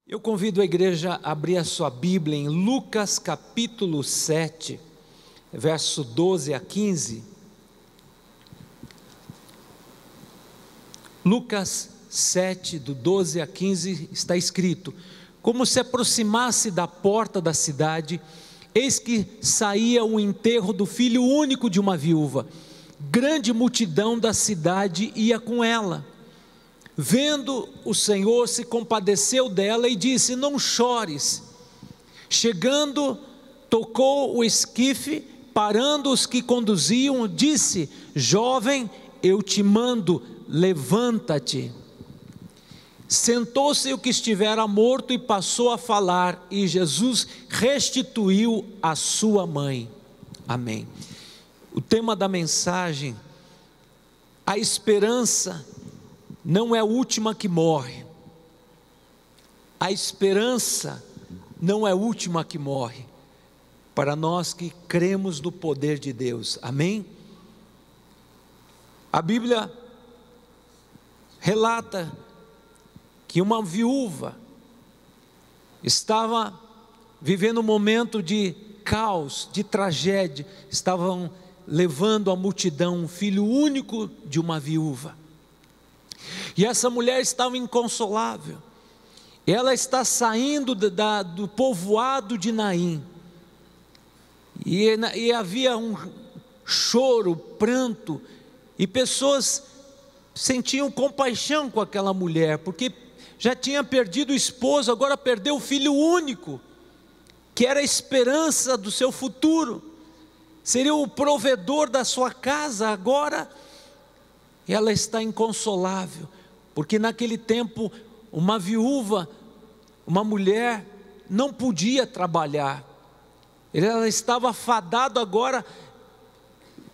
Eu convido a igreja a abrir a sua Bíblia em Lucas capítulo 7, verso 12 a 15. Lucas 7, do 12 a 15, está escrito: como se aproximasse da porta da cidade, eis que saía o enterro do filho único de uma viúva. Grande multidão da cidade ia com ela. Vendo, o Senhor se compadeceu dela e disse: não chores. Chegando, tocou o esquife, parando os que conduziam, disse: jovem, eu te mando, levanta-te. Sentou-se o que estivera morto e passou a falar, e Jesus restituiu a sua mãe. Amém. O tema da mensagem: a esperança não é a última que morre. A esperança não é a última que morre, para nós que cremos no poder de Deus. Amém? A Bíblia relata que uma viúva estava vivendo um momento de caos, de tragédia. Estavam levando a multidão um filho único de uma viúva. E essa mulher estava inconsolável. Ela está saindo do povoado de Naim. E havia um choro, pranto. E pessoas sentiam compaixão com aquela mulher, porque já tinha perdido o esposo, agora perdeu o filho único, que era a esperança do seu futuro. Seria o provedor da sua casa. Agora ela está inconsolável, porque naquele tempo uma viúva, uma mulher, não podia trabalhar. Ela estava fadada agora,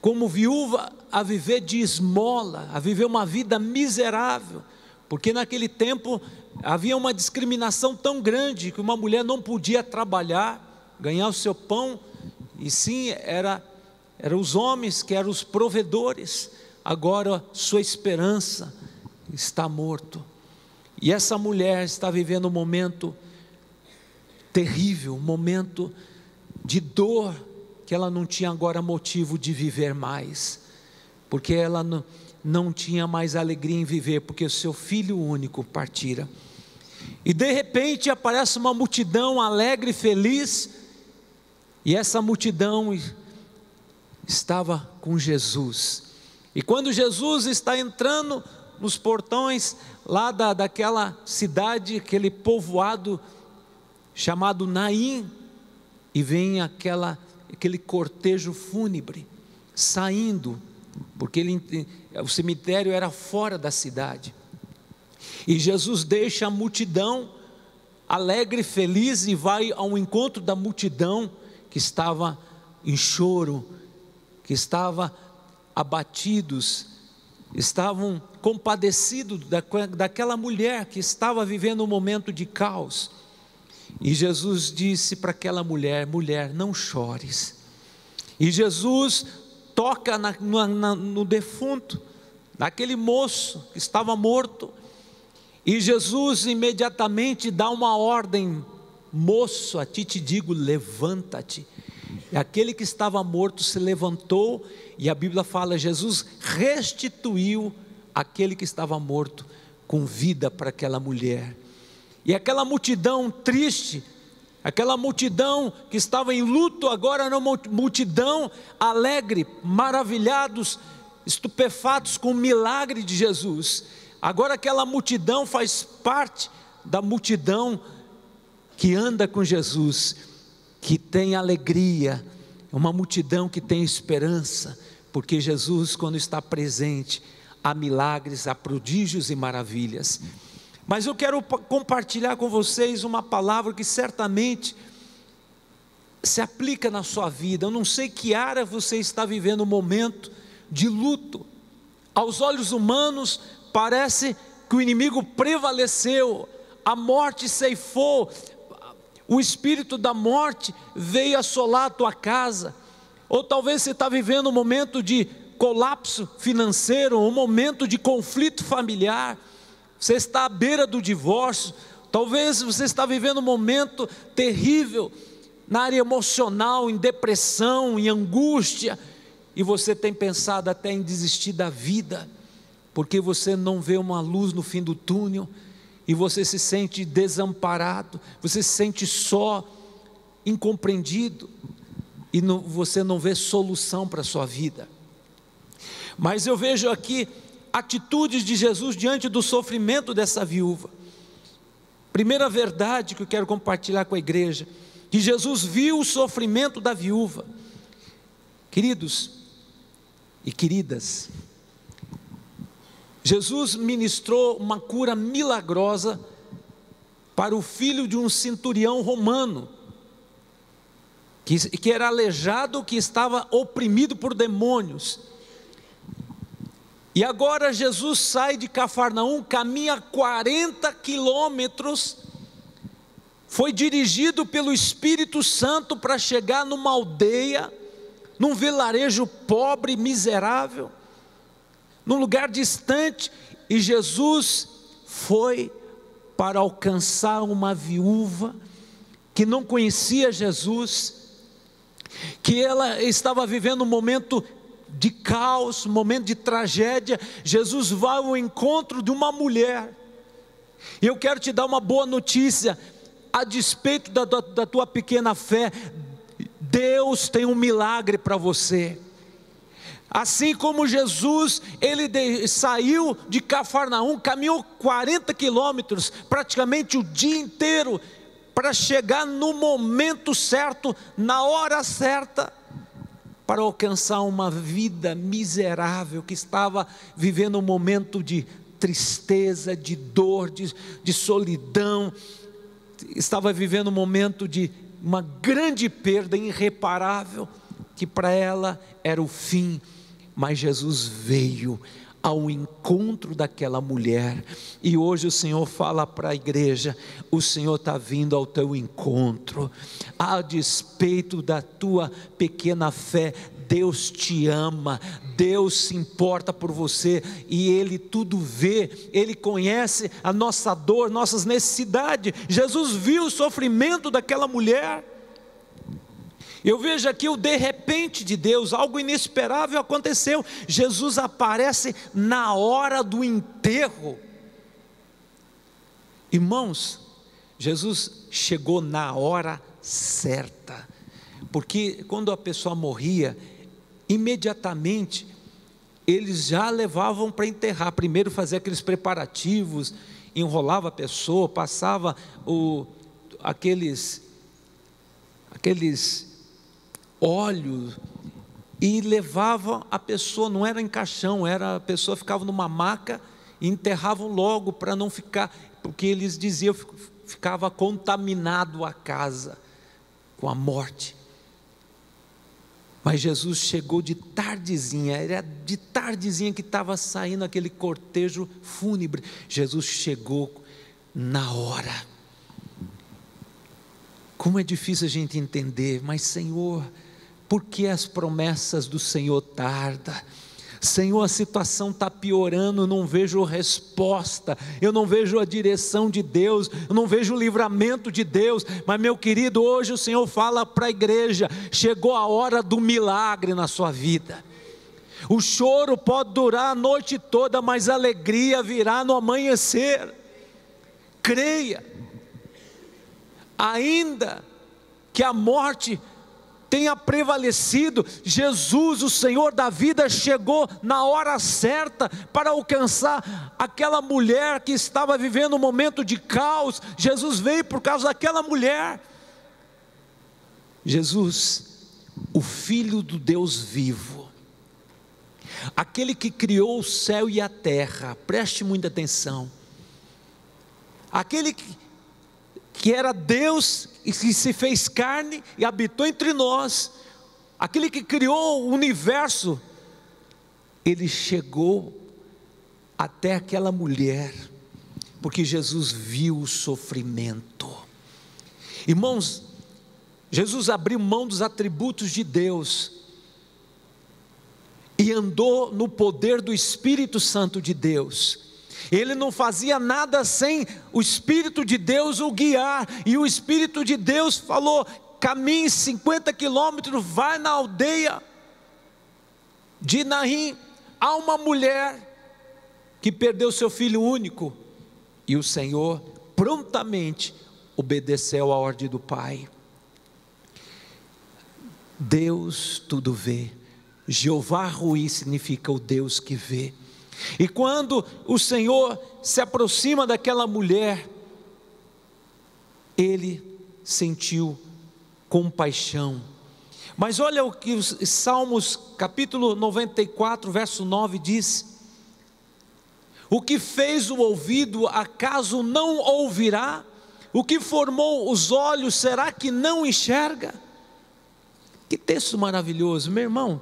como viúva, a viver de esmola, a viver uma vida miserável, porque naquele tempo havia uma discriminação tão grande, que uma mulher não podia trabalhar, ganhar o seu pão, e sim, eram os homens que eram os provedores. Agora sua esperança está morto, e essa mulher está vivendo um momento terrível, um momento de dor, que ela não tinha agora motivo de viver mais, porque ela não tinha mais alegria em viver, porque o seu filho único partira. E de repente aparece uma multidão alegre e feliz, e essa multidão estava com Jesus. E quando Jesus está entrando nos portões lá daquela cidade, aquele povoado chamado Naim, e vem aquele cortejo fúnebre saindo, porque o cemitério era fora da cidade, e Jesus deixa a multidão alegre e feliz e vai ao encontro da multidão que estava em choro, que estava abatidos, estavam compadecidos daquela mulher que estava vivendo um momento de caos. E Jesus disse para aquela mulher: mulher, não chores. E Jesus toca no defunto, naquele moço que estava morto, e Jesus imediatamente dá uma ordem: moço, a ti te digo, levanta-te. E aquele que estava morto se levantou, e a Bíblia fala: Jesus restituiu aquele que estava morto com vida para aquela mulher. E aquela multidão triste, aquela multidão que estava em luto, agora era uma multidão alegre, maravilhados, estupefatos com o milagre de Jesus. Agora aquela multidão faz parte da multidão que anda com Jesus, que tem alegria, uma multidão que tem esperança, porque Jesus, quando está presente, há milagres, há prodígios e maravilhas. Mas eu quero compartilhar com vocês uma palavra que certamente se aplica na sua vida. Eu não sei que área você está vivendo um momento de luto. Aos olhos humanos parece que o inimigo prevaleceu, a morte ceifou, o espírito da morte veio assolar a tua casa. Ou talvez você está vivendo um momento de colapso financeiro, um momento de conflito familiar, você está à beira do divórcio, Talvez você está vivendo um momento terrível na área emocional, em depressão, em angústia, e você tem pensado até em desistir da vida, porque você não vê uma luz no fim do túnel, e você se sente desamparado, você se sente só, incompreendido, e você não vê solução para a sua vida. Mas eu vejo aqui atitudes de Jesus diante do sofrimento dessa viúva. Primeira verdade que eu quero compartilhar com a igreja, que Jesus viu o sofrimento da viúva. Queridos e queridas, Jesus ministrou uma cura milagrosa para o filho de um centurião romano, que era aleijado, que estava oprimido por demônios. E agora Jesus sai de Cafarnaum, caminha 40 quilômetros, foi dirigido pelo Espírito Santo para chegar numa aldeia, num vilarejo pobre, miserável, num lugar distante, e Jesus foi para alcançar uma viúva que não conhecia Jesus, que ela estava vivendo um momento de caos, um momento de tragédia. Jesus vai ao encontro de uma mulher, e eu quero te dar uma boa notícia, a despeito da tua pequena fé, Deus tem um milagre para você. Assim como Jesus, ele saiu de Cafarnaum, caminhou 40 quilômetros, praticamente o dia inteiro, para chegar no momento certo, na hora certa, para alcançar uma vida miserável, que estava vivendo um momento de tristeza, de dor, de solidão, estava vivendo um momento de uma grande perda irreparável, que para ela era o fim. Mas Jesus veio ao encontro daquela mulher, e hoje o Senhor fala para a igreja: o Senhor está vindo ao teu encontro, a despeito da tua pequena fé, Deus te ama, Deus se importa por você, e Ele tudo vê, Ele conhece a nossa dor, nossas necessidades. Jesus viu o sofrimento daquela mulher. Eu vejo aqui o de repente de Deus, algo inesperável aconteceu. Jesus aparece na hora do enterro. Irmãos, Jesus chegou na hora certa, porque quando a pessoa morria, imediatamente eles já levavam para enterrar. Primeiro fazia aqueles preparativos, enrolava a pessoa, passava aqueles óleo, e levava a pessoa, não era em caixão, a pessoa ficava numa maca, e enterravam logo, para não ficar, porque eles diziam, ficava contaminado a casa, com a morte. Mas Jesus chegou de tardezinha, era de tardezinha que estava saindo aquele cortejo fúnebre. Jesus chegou na hora. Como é difícil a gente entender, mas Senhor, por que as promessas do Senhor tardam? Senhor, a situação está piorando, eu não vejo resposta, eu não vejo a direção de Deus, eu não vejo o livramento de Deus. Mas meu querido, hoje o Senhor fala para a igreja: chegou a hora do milagre na sua vida. O choro pode durar a noite toda, mas a alegria virá no amanhecer. Creia. Ainda que a morte tenha prevalecido, Jesus, o Senhor da vida, chegou na hora certa para alcançar aquela mulher que estava vivendo um momento de caos. Jesus veio por causa daquela mulher. Jesus, o Filho do Deus vivo, aquele que criou o céu e a terra, preste muita atenção, aquele que era Deus e que se fez carne e habitou entre nós, aquele que criou o universo, ele chegou até aquela mulher, porque Jesus viu o sofrimento. Irmãos, Jesus abriu mão dos atributos de Deus e andou no poder do Espírito Santo de Deus. Ele não fazia nada sem o Espírito de Deus o guiar, e o Espírito de Deus falou: caminhe 50 quilômetros, vai na aldeia de Naim, há uma mulher que perdeu seu filho único, e o Senhor prontamente obedeceu à ordem do Pai. Deus tudo vê. Jeová Ruí significa o Deus que vê. E quando o Senhor se aproxima daquela mulher, ele sentiu compaixão. Mas olha o que os Salmos capítulo 94 verso 9 diz: o que fez o ouvido, acaso não ouvirá? O que formou os olhos, será que não enxerga? Que texto maravilhoso, meu irmão,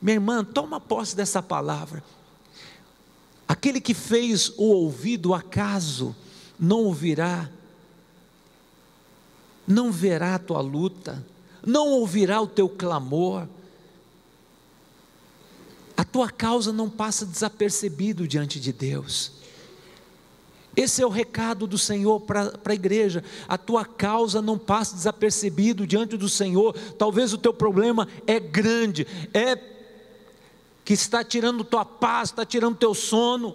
minha irmã, toma posse dessa palavra. Aquele que fez o ouvido, acaso não ouvirá? Não verá a tua luta, não ouvirá o teu clamor, a tua causa não passa desapercebido diante de Deus. Esse é o recado do Senhor para a igreja: a tua causa não passa desapercebido diante do Senhor. Talvez o teu problema é grande, é que está tirando tua paz, está tirando teu sono,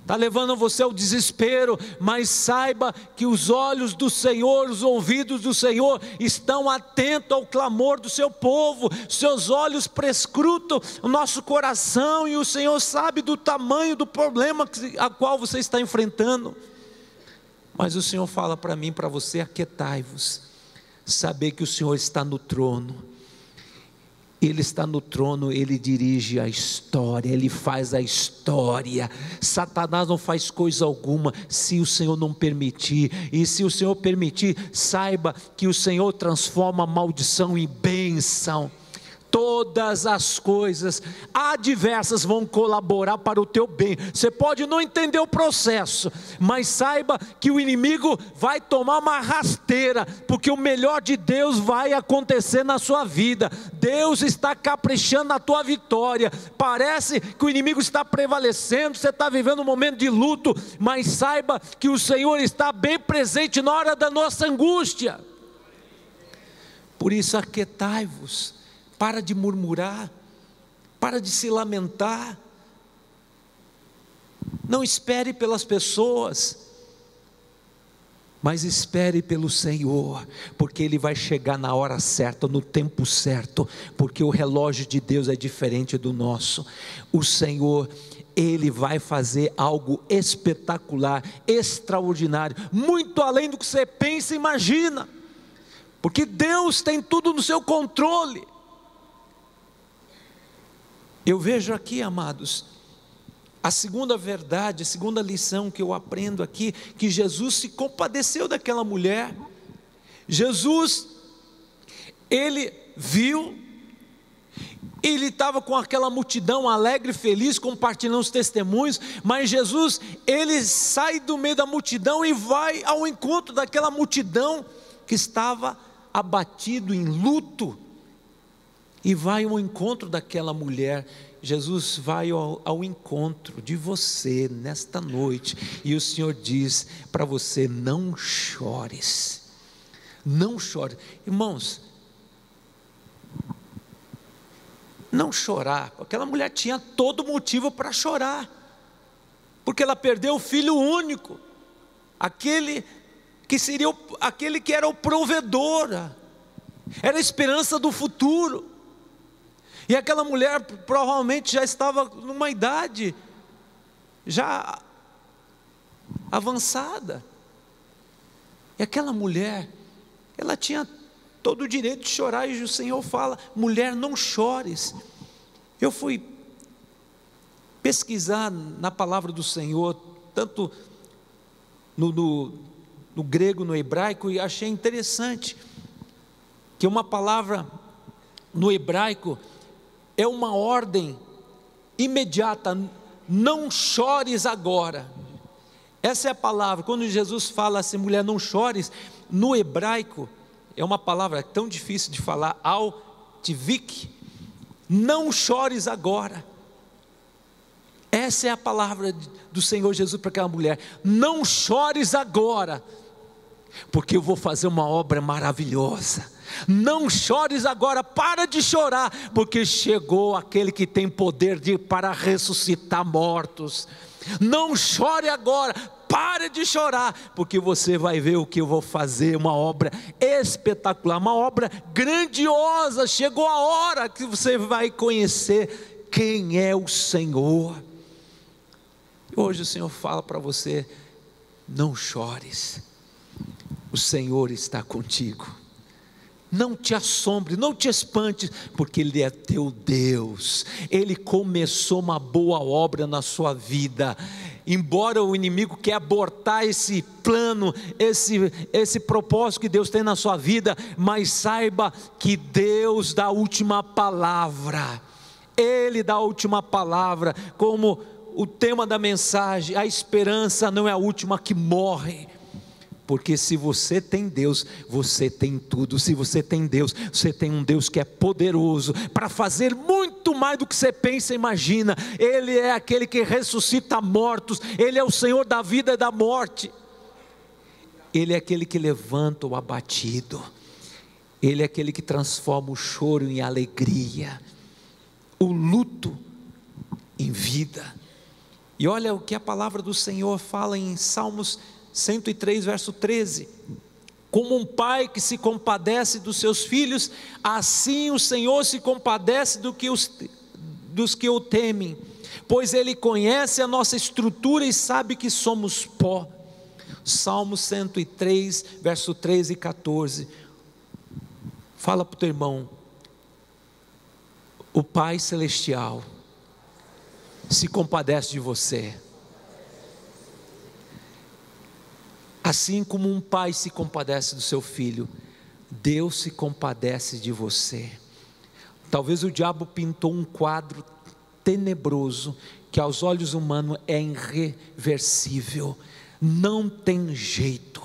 está levando você ao desespero, mas saiba que os olhos do Senhor, os ouvidos do Senhor estão atentos ao clamor do seu povo. Seus olhos prescrutam o nosso coração, e o Senhor sabe do tamanho do problema a qual você está enfrentando. Mas o Senhor fala para mim, para você: aquietai-vos, saber que o Senhor está no trono. Ele está no trono, Ele dirige a história, Ele faz a história. Satanás não faz coisa alguma se o Senhor não permitir, e se o Senhor permitir, saiba que o Senhor transforma a maldição em bênção. Todas as coisas adversas vão colaborar para o teu bem. Você pode não entender o processo, mas saiba que o inimigo vai tomar uma rasteira, porque o melhor de Deus vai acontecer na sua vida. Deus está caprichando na tua vitória. Parece que o inimigo está prevalecendo, você está vivendo um momento de luto, mas saiba que o Senhor está bem presente na hora da nossa angústia. Por isso, aquietai-vos. Para de murmurar, para de se lamentar. Não espere pelas pessoas, mas espere pelo Senhor, porque Ele vai chegar na hora certa, no tempo certo, porque o relógio de Deus é diferente do nosso. O Senhor, Ele vai fazer algo espetacular, extraordinário, muito além do que você pensa e imagina, porque Deus tem tudo no seu controle. Eu vejo aqui, amados, a segunda verdade, a segunda lição que eu aprendo aqui, que Jesus se compadeceu daquela mulher. Jesus, Ele viu, Ele estava com aquela multidão alegre, feliz, compartilhando os testemunhos, mas Jesus, Ele sai do meio da multidão e vai ao encontro daquela multidão que estava abatido em luto, e vai ao encontro daquela mulher. Jesus vai ao encontro de você nesta noite, e o Senhor diz para você: não chores, não chore. Irmãos, não chorar, aquela mulher tinha todo motivo para chorar, porque ela perdeu o filho único, aquele que era o provedor, era a esperança do futuro. E aquela mulher provavelmente já estava numa idade já avançada. E aquela mulher, ela tinha todo o direito de chorar, e o Senhor fala: mulher, não chores. Eu fui pesquisar na palavra do Senhor, tanto no grego, no hebraico, e achei interessante que uma palavra no hebraico é uma ordem imediata: não chores agora. Essa é a palavra. Quando Jesus fala assim: mulher, não chores, no hebraico é uma palavra tão difícil de falar, al-tivik, não chores agora. Essa é a palavra do Senhor Jesus para aquela mulher: não chores agora, porque eu vou fazer uma obra maravilhosa. Não chores agora, para de chorar, porque chegou aquele que tem poder para ressuscitar mortos. Não chore agora, pare de chorar, porque você vai ver o que eu vou fazer, uma obra espetacular, uma obra grandiosa. Chegou a hora que você vai conhecer quem é o Senhor. Hoje o Senhor fala para você: não chores, o Senhor está contigo. Não te assombre, não te espante, porque Ele é teu Deus. Ele começou uma boa obra na sua vida. Embora o inimigo quer abortar esse plano, esse propósito que Deus tem na sua vida, mas saiba que Deus dá a última palavra. Ele dá a última palavra. Como o tema da mensagem: a esperança não é a última que morre. Porque se você tem Deus, você tem tudo. Se você tem Deus, você tem um Deus que é poderoso para fazer muito mais do que você pensa e imagina. Ele é aquele que ressuscita mortos. Ele é o Senhor da vida e da morte. Ele é aquele que levanta o abatido. Ele é aquele que transforma o choro em alegria, o luto em vida. E olha o que a palavra do Senhor fala em Salmos 103, verso 13: como um pai que se compadece dos seus filhos, assim o Senhor se compadece dos que o temem, pois Ele conhece a nossa estrutura e sabe que somos pó. Salmo 103, verso 13 e 14. Fala para o teu irmão: o Pai Celestial se compadece de você. Assim como um pai se compadece do seu filho, Deus se compadece de você. Talvez o diabo pintou um quadro tenebroso, que aos olhos humanos é irreversível, não tem jeito.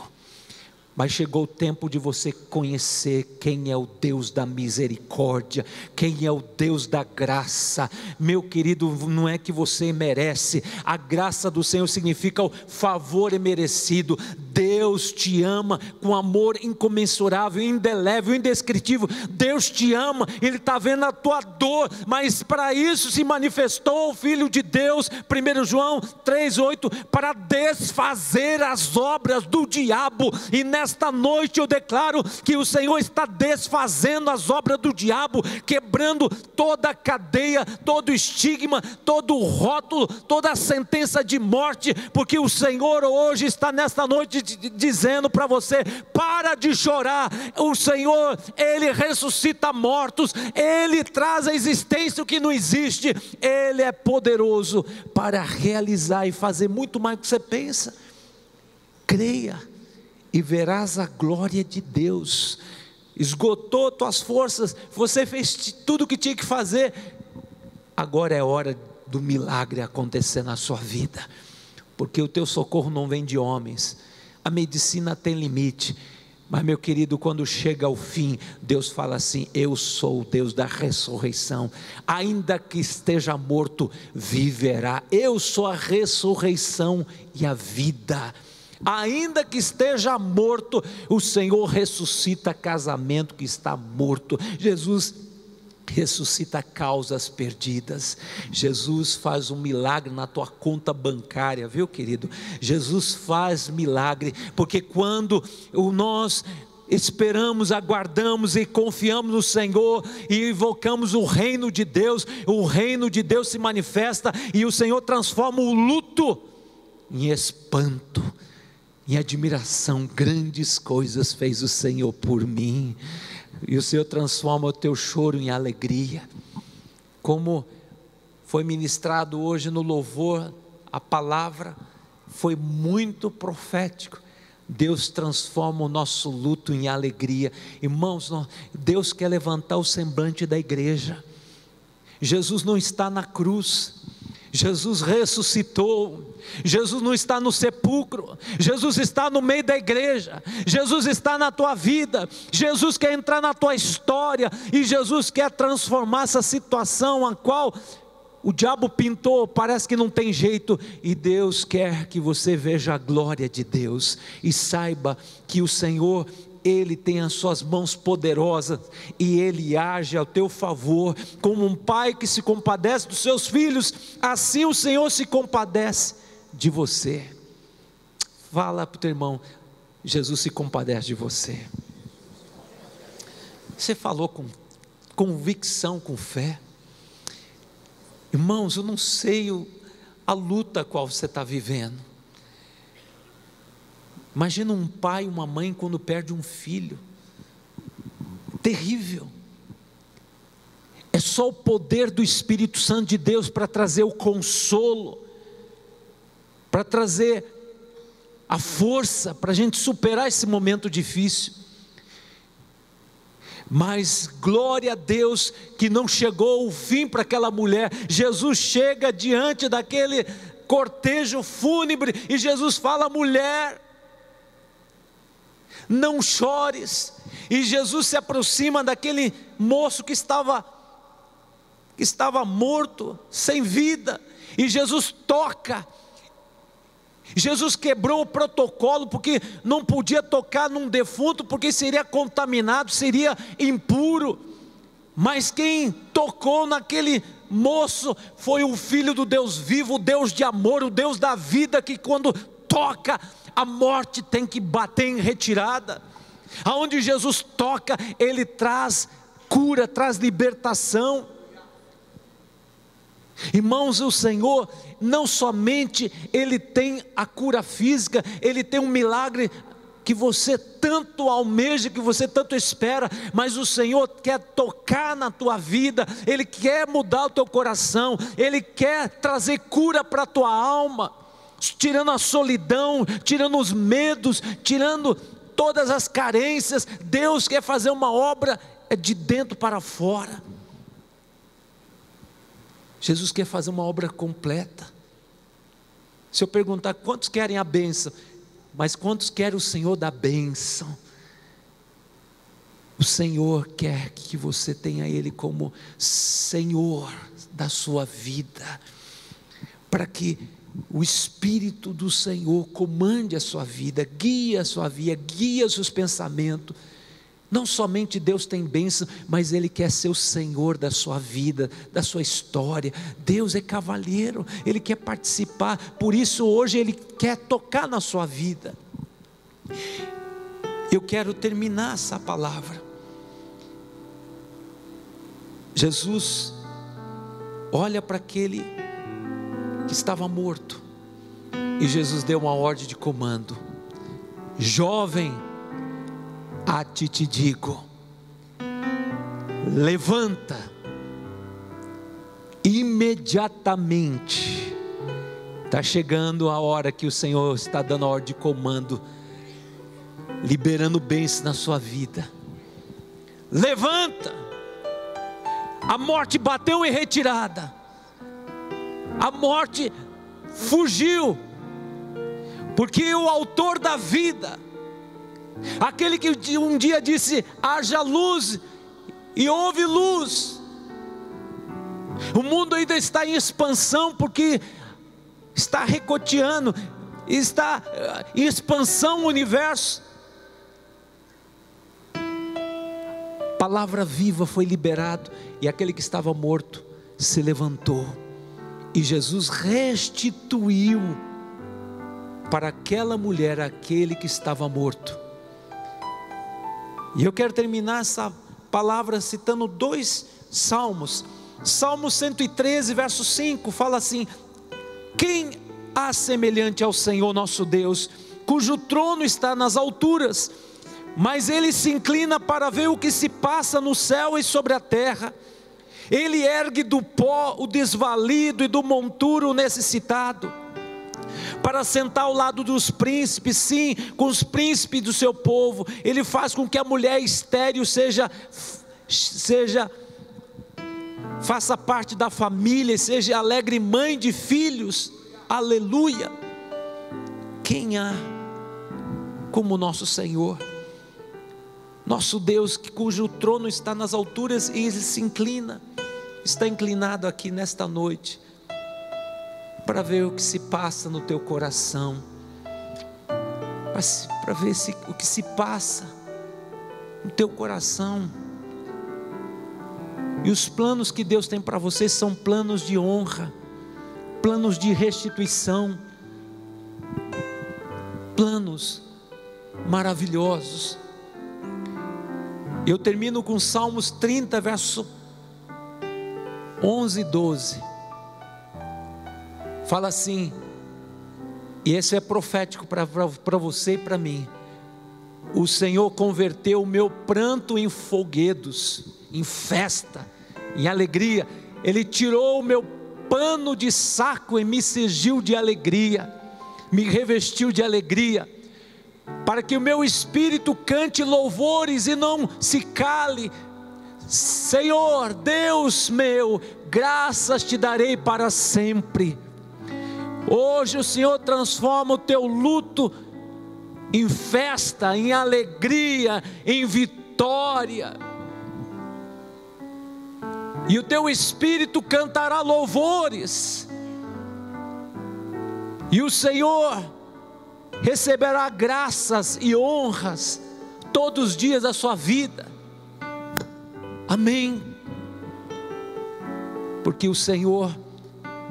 Mas chegou o tempo de você conhecer quem é o Deus da misericórdia, quem é o Deus da graça. Meu querido, não é que você merece, a graça do Senhor significa o favor imerecido. Deus te ama com amor incomensurável, indelével, indescritível. Deus te ama, Ele está vendo a tua dor, mas para isso se manifestou o Filho de Deus, 1 João 3,8, para desfazer as obras do diabo. E nesta noite eu declaro que o Senhor está desfazendo as obras do diabo, quebrando toda a cadeia, todo o estigma, todo o rótulo, toda a sentença de morte, porque o Senhor hoje está nesta noite dizendo para você: para de chorar. O Senhor, Ele ressuscita mortos, Ele traz à existência o que não existe. Ele é poderoso para realizar e fazer muito mais do que você pensa. Creia e verás a glória de Deus. Esgotou tuas forças, você fez tudo o que tinha que fazer, agora é hora do milagre acontecer na sua vida, porque o teu socorro não vem de homens. A medicina tem limite, mas meu querido, quando chega ao fim, Deus fala assim: eu sou o Deus da ressurreição, ainda que esteja morto, viverá. Eu sou a ressurreição e a vida. Ainda que esteja morto, o Senhor ressuscita casamento que está morto. Jesus ressuscita causas perdidas. Jesus faz um milagre na tua conta bancária, viu, querido? Jesus faz milagre, porque quando nós esperamos, aguardamos e confiamos no Senhor e invocamos o reino de Deus se manifesta e o Senhor transforma o luto em espanto, em admiração. Grandes coisas fez o Senhor por mim. E o Senhor transforma o teu choro em alegria. Como foi ministrado hoje no louvor, a palavra foi muito profético. Deus transforma o nosso luto em alegria. Irmãos, Deus quer levantar o semblante da igreja. Jesus não está na cruz, Jesus ressuscitou. Jesus não está no sepulcro, Jesus está no meio da igreja. Jesus está na tua vida, Jesus quer entrar na tua história, e Jesus quer transformar essa situação a qual o diabo pintou, parece que não tem jeito, e Deus quer que você veja a glória de Deus, e saiba que o Senhor, Ele tem as suas mãos poderosas, e Ele age ao teu favor, como um pai que se compadece dos seus filhos, assim o Senhor se compadece de você. Fala para o teu irmão: Jesus se compadece de você. Você falou com convicção, com fé. Irmãos, eu não sei a luta a qual você está vivendo. Imagina um pai e uma mãe quando perde um filho. Terrível. É só o poder do Espírito Santo de Deus para trazer o consolo, para trazer a força, para a gente superar esse momento difícil. Mas glória a Deus que não chegou o fim para aquela mulher. Jesus chega diante daquele cortejo fúnebre e Jesus fala: mulher, não chores. E Jesus se aproxima daquele moço que estava morto, sem vida, e Jesus toca. Jesus quebrou o protocolo, porque não podia tocar num defunto, porque seria contaminado, seria impuro. Mas quem tocou naquele moço foi o Filho do Deus vivo, o Deus de amor, o Deus da vida, que quando toca, a morte tem que bater em retirada. Aonde Jesus toca, Ele traz cura, traz libertação. Irmãos, o Senhor não somente Ele tem a cura física, Ele tem um milagre que você tanto almeja, que você tanto espera, mas o Senhor quer tocar na tua vida, Ele quer mudar o teu coração, Ele quer trazer cura para a tua alma, tirando a solidão, tirando os medos, tirando todas as carências. Deus quer fazer uma obra de dentro para fora. Jesus quer fazer uma obra completa. Se eu perguntar quantos querem a bênção, mas quantos querem o Senhor da bênção? O Senhor quer que você tenha Ele como Senhor da sua vida, para que o Espírito do Senhor comande a sua vida, guie a sua vida, guie os seus pensamentos. Não somente Deus tem bênção, mas Ele quer ser o Senhor da sua vida, da sua história. Deus é cavalheiro, Ele quer participar, por isso hoje Ele quer tocar na sua vida. Eu quero terminar essa palavra. Jesus olha para aquele que estava morto, e Jesus deu uma ordem de comando: jovem, a ti te digo, levanta. Imediatamente está chegando a hora que o Senhor está dando a ordem de comando, liberando bênçãos na sua vida. Levanta. A morte bateu em retirada, a morte fugiu, porque o autor da vida, aquele que um dia disse: haja luz, e houve luz. O mundo ainda está em expansão, porque está recoteando, está em expansão o universo. Palavra viva foi liberado, e aquele que estava morto se levantou, e Jesus restituiu para aquela mulher aquele que estava morto. E eu quero terminar essa palavra citando 2 salmos. Salmo 113, verso 5, fala assim: quem há semelhante ao Senhor nosso Deus, cujo trono está nas alturas, mas Ele se inclina para ver o que se passa no céu e sobre a terra. Ele ergue do pó o desvalido e do monturo o necessitado, para sentar ao lado dos príncipes, sim, com os príncipes do seu povo. Ele faz com que a mulher estéril faça parte da família, seja alegre mãe de filhos. Aleluia. Quem há como nosso Senhor, nosso Deus, cujo trono está nas alturas e Ele se inclina? está inclinado aqui nesta noite para ver o que se passa no teu coração, para ver o que se passa no teu coração. E os planos que Deus tem para você são planos de honra, planos de restituição, planos maravilhosos. Eu termino com Salmos 30, verso 11 e 12. Fala assim, e esse é profético para você e para mim: o Senhor converteu o meu pranto em folguedos, em festa, em alegria. Ele tirou o meu pano de saco e me cingiu de alegria, me revestiu de alegria, para que o meu espírito cante louvores e não se cale. Senhor, Deus meu, graças te darei para sempre. Hoje o Senhor transforma o teu luto em festa, em alegria, em vitória. E o teu espírito cantará louvores. E o Senhor receberá graças e honras todos os dias da sua vida. Amém. Porque o Senhor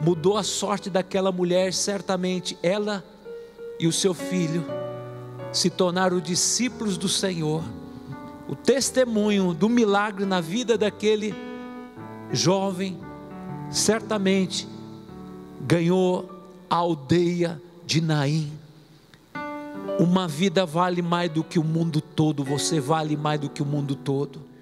mudou a sorte daquela mulher. Certamente ela e o seu filho se tornaram discípulos do Senhor. O testemunho do milagre na vida daquele jovem certamente ganhou a aldeia de Naim. Uma vida vale mais do que o mundo todo. Você vale mais do que o mundo todo.